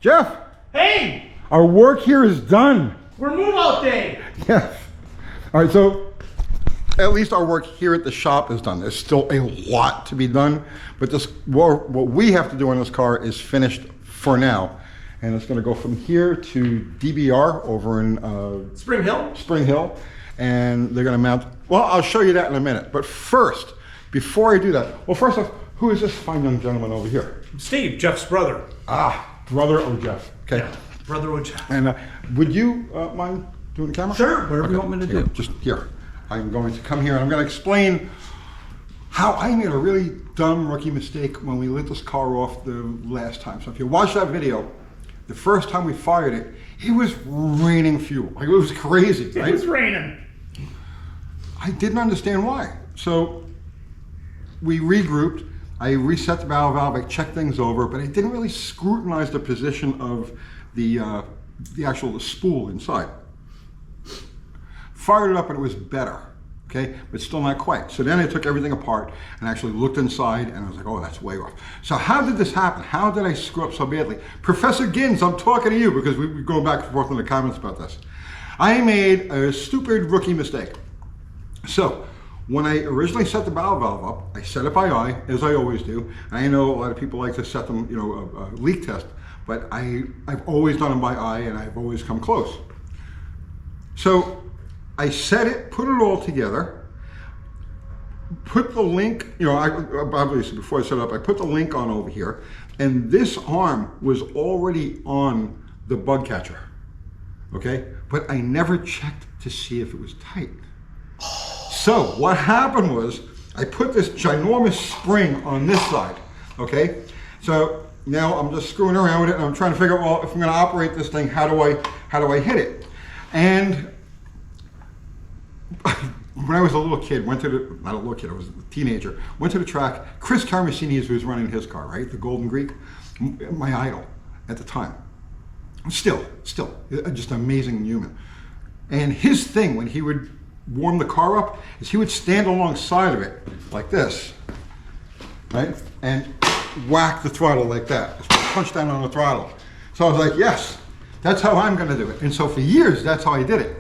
Jeff! Hey! Our work here is done. We're move out day. Yes. All right, so at least our work here at the shop is done. There's still a lot to be done, but what we have to do on this car is finished for now. And it's going to go from here to DBR over in Spring Hill. Spring Hill. And they're going to mount, well, I'll show you that in a minute. But first, before I do that, well, first off, who is this fine young gentleman over here? Steve, Jeff's brother. Ah, brother of Jeff. Okay. Yeah, brother of Jeff. And would you mind doing the camera? Sure, whatever you want me to do. Just here. I'm going to come here and I'm going to explain how I made a really dumb rookie mistake when we lit this car off the last time. So if you watch that video, the first time we fired it, it was raining fuel. Like, it was crazy, right? It was raining. I didn't understand why. So we regrouped. I reset the valve, I checked things over, but I didn't really scrutinize the position of the spool inside. Fired it up and it was better, okay? But still not quite. So then I took everything apart and actually looked inside and I was like, oh, that's way off. So how did this happen? How did I screw up so badly? Professor Gins, I'm talking to you because we go back and forth in the comments about this. I made a stupid rookie mistake. So when I originally set the valve up, I set it by eye, as I always do. I know a lot of people like to set them, leak test, but I've always done them by eye and I've always come close. So I set it, put it all together, put the link, obviously before I set it up, I put the link on over here, and this arm was already on the bug catcher, okay? But I never checked to see if it was tight. So what happened was I put this ginormous spring on this side, okay? So now I'm just screwing around with it and I'm trying to figure out, well, if I'm gonna operate this thing, how do I hit it? And when I was a little kid, not a little kid, I was a teenager, went to the track. Chris Carmesini was running his car, right? The Golden Greek, my idol at the time. Still, just an amazing human. And his thing, when he would warm the car up, is he would stand alongside of it like this, right? And whack the throttle like that, just punch down on the throttle. So I was like, yes, that's how I'm gonna do it. And so for years, that's how I did it.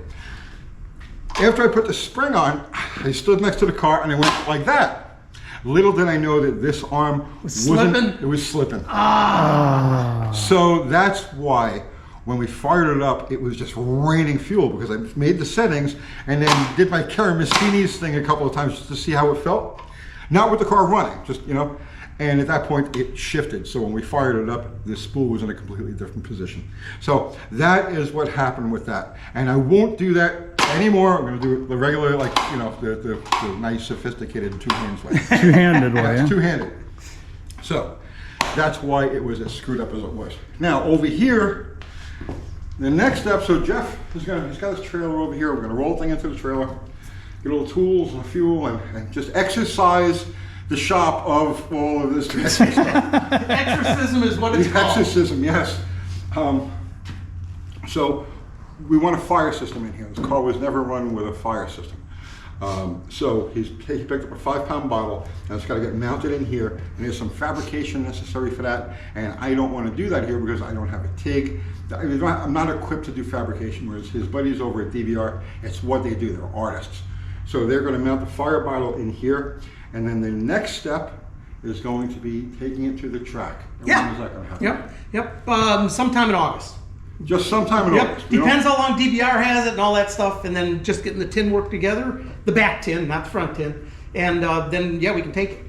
After I put the spring on, I stood next to the car and I went like that. Little did I know that this arm was slipping. It was slipping. Ah. So that's why when we fired it up, it was just raining fuel because I made the settings and then did my Carmesini's thing a couple of times just to see how it felt. Not with the car running, just, and at that point it shifted. So when we fired it up, the spool was in a completely different position. So that is what happened with that. And I won't do that anymore. I'm gonna do it the regular, the nice, sophisticated two-hands way. Two-handed way, Yeah, yeah. it's two-handed. So that's why it was as screwed up as it was. Now over here, the next step, so Jeff he's got his trailer over here. We're gonna roll the thing into the trailer, get all the tools and fuel, and just exercise the shop of all of this stuff. Exorcism is what it's called. Exorcism, yes. So we want a fire system in here. This car was never run with a fire system. So he picked up a 5-pound bottle and it's got to get mounted in here, and there's some fabrication necessary for that, and I don't want to do that here because I don't have a TIG. I'm not equipped to do fabrication, whereas his buddies over at DBR, it's what they do. They're artists. So they're going to mount the fire bottle in here, and then the next step is going to be taking it to the track. And Yeah. when is that going to happen? Yep. Sometime in August. Just sometime in August. Depends how long DBR has it and all that stuff, and then just getting the tin work together, the back tin, not the front tin, and then we can take it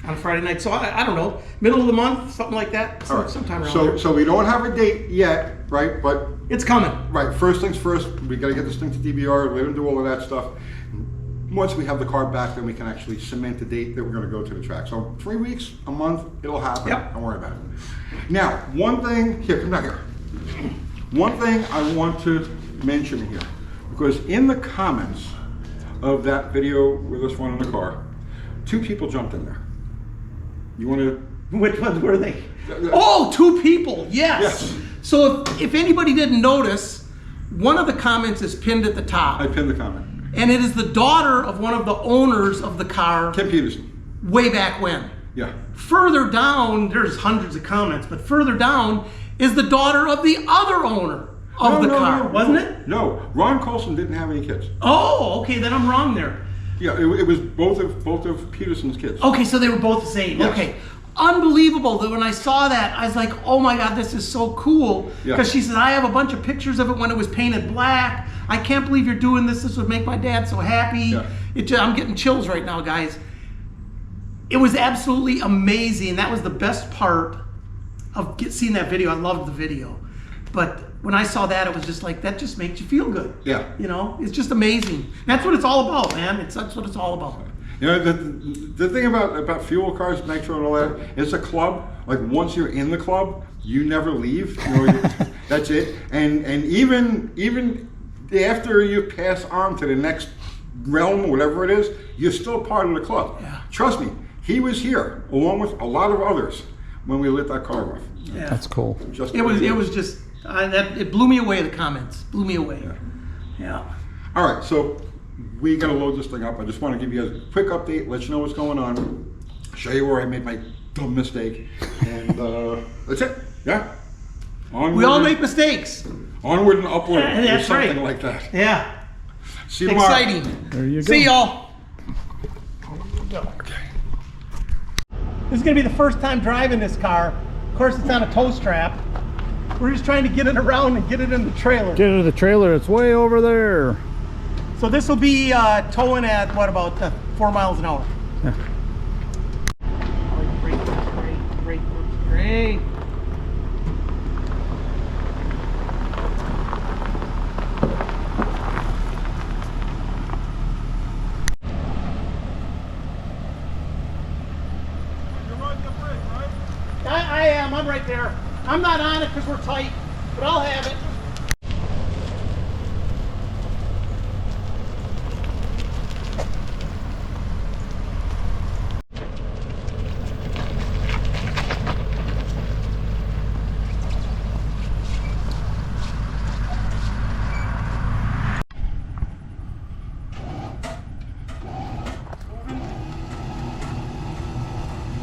on a Friday night. So I don't know, middle of the month, something like that. All right. Sometime around there. So we don't have a date yet, right? But It's coming. right, first things first, we got to get this thing to DBR, let them do all of that stuff. Once we have the car back, then we can actually cement the date that we're going to go to the track. So 3 weeks, a month, it'll happen. Yep. Don't worry about it. Now, one thing, here, come down here. One thing I want to mention here, because in the comments of that video with us running the car, 2 people jumped in there. You want to? Which ones were they? Oh, 2 people, yes. Yes. So if anybody didn't notice, one of the comments is pinned at the top. I pinned the comment. And it is the daughter of one of the owners of the car Kim Peterson. way back when. Yeah. Further down, there's hundreds of comments, but further down is the daughter of the other owner of the car, wasn't it? No, Ron Colson didn't have any kids. Oh, okay, then I'm wrong there. Yeah, it was both of Peterson's kids. Okay, so they were both the same. Yes. Okay. Unbelievable that when I saw that, I was like, oh my God, this is so cool. Because she said, I have a bunch of pictures of it when it was painted black. I can't believe you're doing this. This would make my dad so happy. Yeah. I'm getting chills right now, guys. It was absolutely amazing. That was the best part of seeing that video. I loved the video. But when I saw that, it was just like, that just makes you feel good. Yeah. You know, it's just amazing. That's what it's all about, man. That's what it's all about. You know, the thing about fuel cars, nitro and all that, it's a club. Like once you're in the club, you never leave. You know, that's it. And even after you pass on to the next realm, whatever it is, you're still part of the club. Yeah. Trust me, he was here along with a lot of others when we lit that car off. Yeah. That's cool. It was just it blew me away. The comments blew me away. Yeah. All right, so we got to load this thing up. I just want to give you a quick update, let you know what's going on, show you where I made my dumb mistake, and that's it. Yeah. Onward, We all make mistakes. Onward and upward. That's or something right. like that. Yeah. See you tomorrow. Exciting. There you go. See y'all. Okay. This is going to be the first time driving this car. Of course, it's on a tow strap. We're just trying to get it around and get it in the trailer. Get into the trailer. It's way over there. So this will be towing at, what, about 4 miles an hour? Yeah. Great. I am. I'm right there. I'm not on it because we're tight, but I'll have it.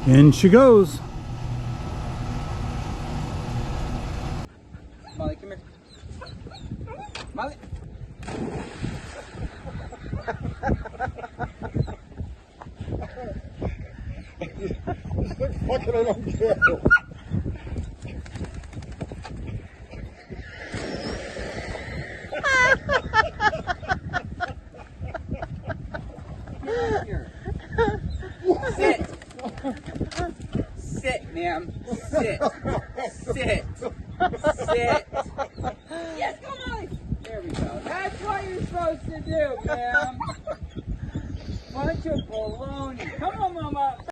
In she goes. Molly, come here. Molly. Fucking I don't care. Sit. Sit, ma'am. Sit. Sit. Sit. Yes, come on. There we go. That's what you're supposed to do, ma'am. Bunch of baloney. Come on, Mama.